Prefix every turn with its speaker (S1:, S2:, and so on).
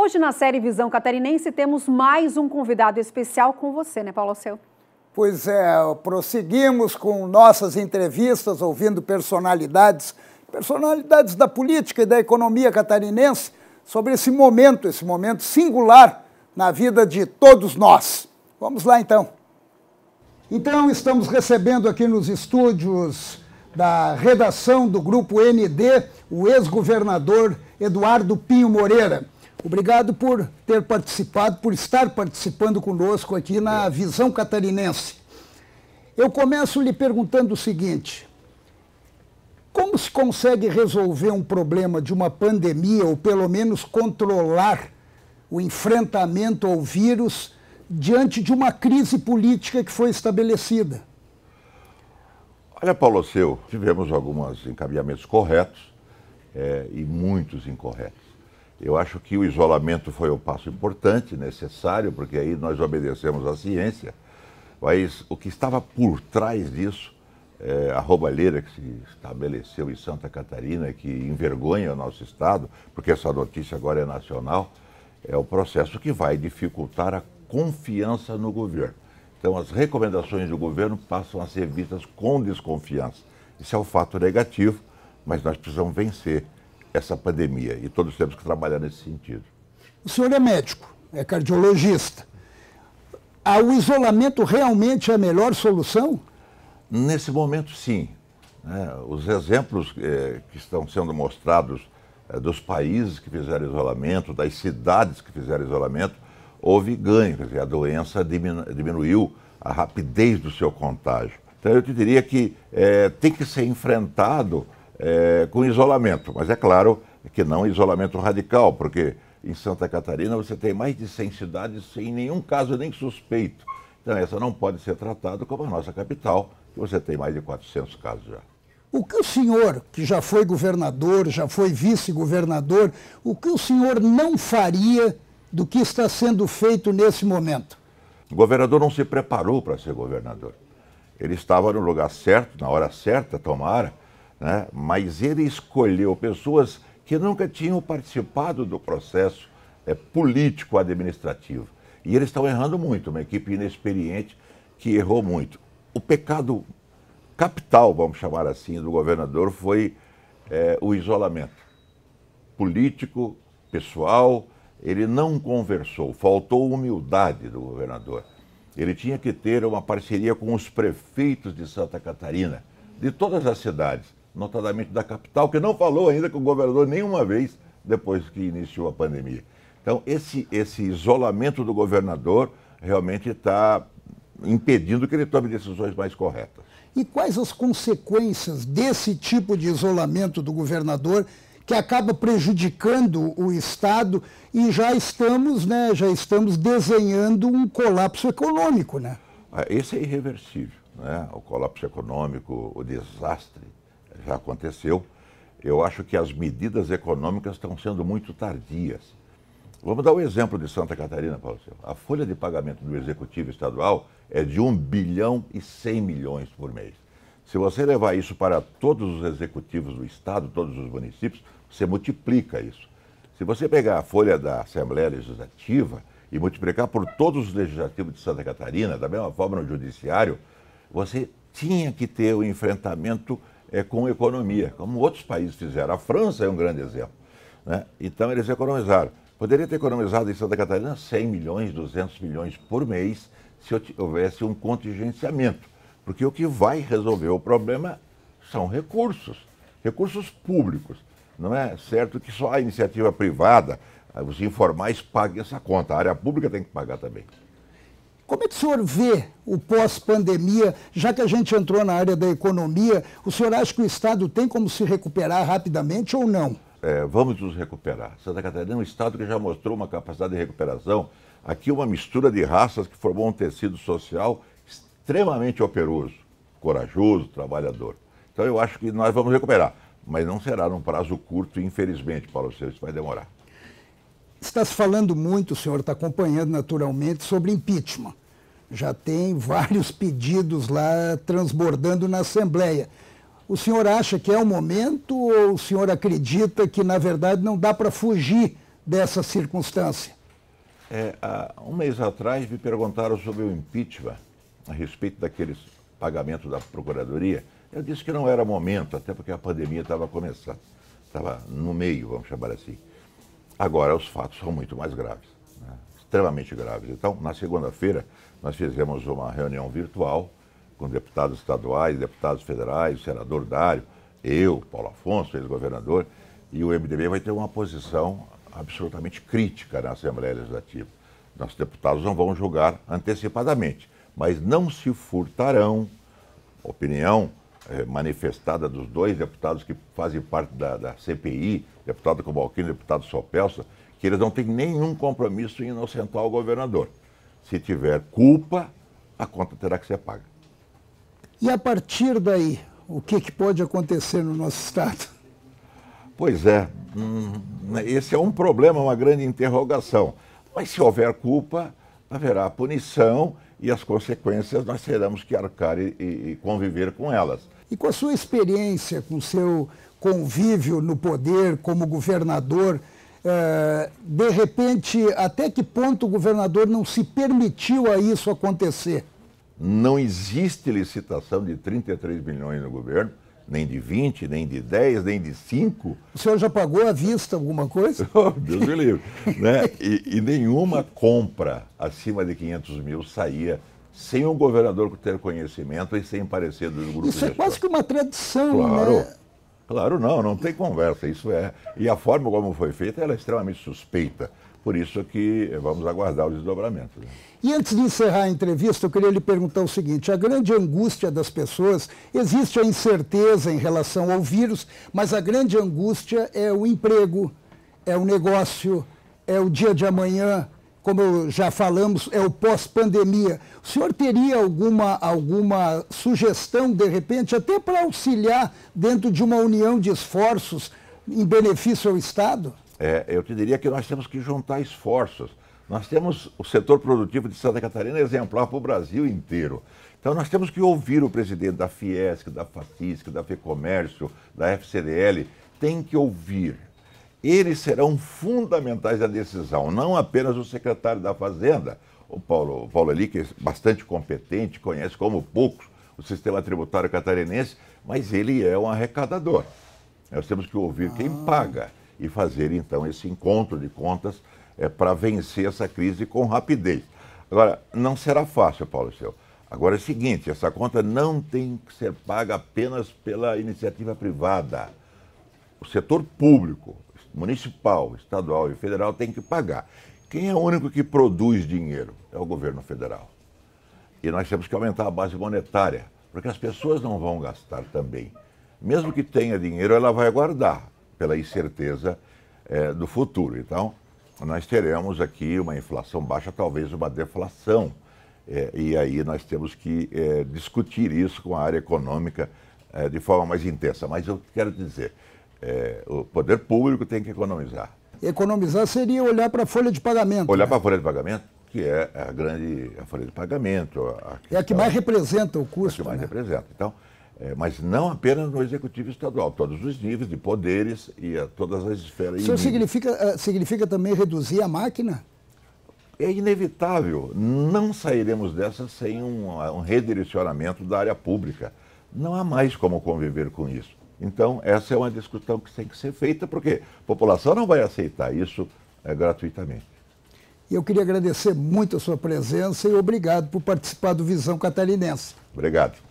S1: Hoje, na série Visão Catarinense, temos mais um convidado especial com você, né, Paulo Alceu?
S2: Pois é, prosseguimos com nossas entrevistas, ouvindo personalidades da política e da economia catarinense, sobre esse momento singular na vida de todos nós. Vamos lá, então. Então, estamos recebendo aqui nos estúdios da redação do Grupo ND, o ex-governador Eduardo Pinho Moreira. Obrigado por ter participado, por estar participando conosco aqui na Visão Catarinense. Eu começo lhe perguntando o seguinte: como se consegue resolver um problema de uma pandemia, ou pelo menos controlar o enfrentamento ao vírus, diante de uma crise política que foi estabelecida?
S3: Olha, Paulo Alceu, tivemos alguns encaminhamentos corretos e muitos incorretos. Eu acho que o isolamento foi um passo importante, necessário, porque aí nós obedecemos à ciência, mas o que estava por trás disso, a roubalheira que se estabeleceu em Santa Catarina, que envergonha o nosso estado, porque essa notícia agora é nacional, é o processo que vai dificultar a confiança no governo. Então, as recomendações do governo passam a ser vistas com desconfiança. Isso é um fato negativo, mas nós precisamos vencer essa pandemia e todos temos que trabalhar nesse sentido.
S2: O senhor é médico, é cardiologista. O isolamento realmente é a melhor solução?
S3: Nesse momento, sim. Os exemplos que estão sendo mostrados dos países que fizeram isolamento, das cidades que fizeram isolamento, houve ganho, quer dizer, a doença diminuiu a rapidez do seu contágio. Então eu te diria que tem que ser enfrentado com isolamento, mas é claro que não isolamento radical, porque em Santa Catarina você tem mais de 100 cidades sem nenhum caso nem suspeito. Então essa não pode ser tratada como a nossa capital, que você tem mais de 400 casos já.
S2: O que o senhor, que já foi governador, já foi vice-governador, o que o senhor não faria do que está sendo feito nesse momento?
S3: O governador não se preparou para ser governador. Ele estava no lugar certo, na hora certa, tomara, né? Mas ele escolheu pessoas que nunca tinham participado do processo político-administrativo. E eles estão errando muito, uma equipe inexperiente que errou muito. O pecado capital, vamos chamar assim, do governador foi o isolamento político, pessoal. Ele não conversou, faltou humildade do governador. Ele tinha que ter uma parceria com os prefeitos de Santa Catarina, de todas as cidades, notadamente da capital, que não falou ainda com o governador nenhuma vez depois que iniciou a pandemia. Então, esse isolamento do governador realmente está impedindo que ele tome decisões mais corretas.
S2: E quais as consequências desse tipo de isolamento do governador, que acaba prejudicando o Estado, e já estamos desenhando um colapso econômico, né?
S3: Esse é irreversível, né? O colapso econômico, o desastre já aconteceu. Eu acho que as medidas econômicas estão sendo muito tardias. Vamos dar o exemplo de Santa Catarina, Paulo Alceu. A folha de pagamento do Executivo Estadual é de 1 bilhão e 100 milhões por mês. Se você levar isso para todos os executivos do Estado, todos os municípios, você multiplica isso. Se você pegar a folha da Assembleia Legislativa e multiplicar por todos os legislativos de Santa Catarina, da mesma forma no Judiciário, você tinha que ter o enfrentamento com economia, como outros países fizeram. A França é um grande exemplo, né? Então eles economizaram. Poderia ter economizado em Santa Catarina 100 milhões, 200 milhões por mês se houvesse um contingenciamento. Porque o que vai resolver o problema são recursos públicos. Não é certo que só a iniciativa privada, os informais, paguem essa conta. A área pública tem que pagar também.
S2: Como é que o senhor vê o pós-pandemia, já que a gente entrou na área da economia, o senhor acha que o Estado tem como se recuperar rapidamente ou não?
S3: Vamos nos recuperar. Santa Catarina é um estado que já mostrou uma capacidade de recuperação. Aqui uma mistura de raças que formou um tecido social extremamente operoso, corajoso, trabalhador. Então eu acho que nós vamos recuperar, mas não será num prazo curto, infelizmente, Paulo Alceu, isso vai demorar.
S2: Está se falando muito, o senhor está acompanhando naturalmente, sobre impeachment. Já tem vários pedidos lá transbordando na Assembleia. O senhor acha que é o momento ou o senhor acredita que, na verdade, não dá para fugir dessa circunstância?
S3: Há um mês atrás me perguntaram sobre o impeachment, a respeito daqueles pagamentos da Procuradoria. Eu disse que não era momento, até porque a pandemia estava começando, estava no meio, vamos chamar assim. Agora, os fatos são muito mais graves, né? Extremamente graves. Então, na segunda-feira, nós fizemos uma reunião virtual com deputados estaduais, deputados federais, o senador Dário, eu, Paulo Afonso, ex-governador, e o MDB vai ter uma posição absolutamente crítica na Assembleia Legislativa. Nossos deputados não vão julgar antecipadamente, mas não se furtarão, opinião manifestada dos dois deputados que fazem parte da CPI, deputado Cobalcini e deputado Sopelsa, que eles não têm nenhum compromisso em inocentar o governador. Se tiver culpa, a conta terá que ser paga.
S2: E a partir daí, o que pode acontecer no nosso Estado?
S3: Pois é, esse é um problema, uma grande interrogação. Mas se houver culpa, haverá punição e as consequências nós teremos que arcar e conviver com elas.
S2: E com a sua experiência, com o seu convívio no poder como governador, de repente, até que ponto o governador não se permitiu a isso acontecer?
S3: Não existe licitação de 33 milhões no governo, nem de 20, nem de 10, nem de 5.
S2: O senhor já pagou à vista alguma coisa?
S3: Oh, Deus me livre. Né? E nenhuma compra acima de 500 mil saía sem o governador ter conhecimento e sem parecer do grupo
S2: Isso é quase que uma tradição,
S3: claro,
S2: né?
S3: Claro, não tem conversa, isso é. E a forma como foi feita, ela é extremamente suspeita. Por isso que vamos aguardar o desdobramento. Né?
S2: E antes de encerrar a entrevista, eu queria lhe perguntar o seguinte: a grande angústia das pessoas, existe a incerteza em relação ao vírus, mas a grande angústia é o emprego, é o negócio, é o dia de amanhã, como já falamos, é o pós-pandemia. O senhor teria alguma sugestão, de repente, até para auxiliar dentro de uma união de esforços em benefício ao Estado?
S3: Eu te diria que nós temos que juntar esforços. Nós temos o setor produtivo de Santa Catarina exemplar para o Brasil inteiro. Então nós temos que ouvir o presidente da Fiesc, da Facisc, da FEComércio, da FCDL. Tem que ouvir. Eles serão fundamentais na decisão, não apenas o secretário da Fazenda, o Paulo Eli, que é bastante competente, conhece como poucos o sistema tributário catarinense, mas ele é um arrecadador. Nós temos que ouvir quem paga e fazer, então, esse encontro de contas para vencer essa crise com rapidez. Agora, não será fácil, Paulo Seu. Agora é o seguinte, essa conta não tem que ser paga apenas pela iniciativa privada. O setor público, municipal, estadual e federal tem que pagar. Quem é o único que produz dinheiro? É o governo federal. E nós temos que aumentar a base monetária, porque as pessoas não vão gastar também. Mesmo que tenha dinheiro, ela vai guardar, pela incerteza do futuro. Então, nós teremos aqui uma inflação baixa, talvez uma deflação. E aí nós temos que discutir isso com a área econômica de forma mais intensa. Mas eu quero dizer, o poder público tem que economizar.
S2: Economizar seria olhar para a folha de pagamento.
S3: Olhar,
S2: né?
S3: para a folha de pagamento, que é a folha de pagamento.
S2: É a que mais representa o custo.
S3: É a que mais
S2: né?
S3: representa. Então, mas não apenas no executivo estadual, todos os níveis de poderes e todas as esferas.
S2: Isso significa também reduzir a máquina?
S3: É inevitável. Não sairemos dessa sem um redirecionamento da área pública. Não há mais como conviver com isso. Então, essa é uma discussão que tem que ser feita, porque a população não vai aceitar isso gratuitamente.
S2: E eu queria agradecer muito a sua presença e obrigado por participar do Visão Catarinense.
S3: Obrigado.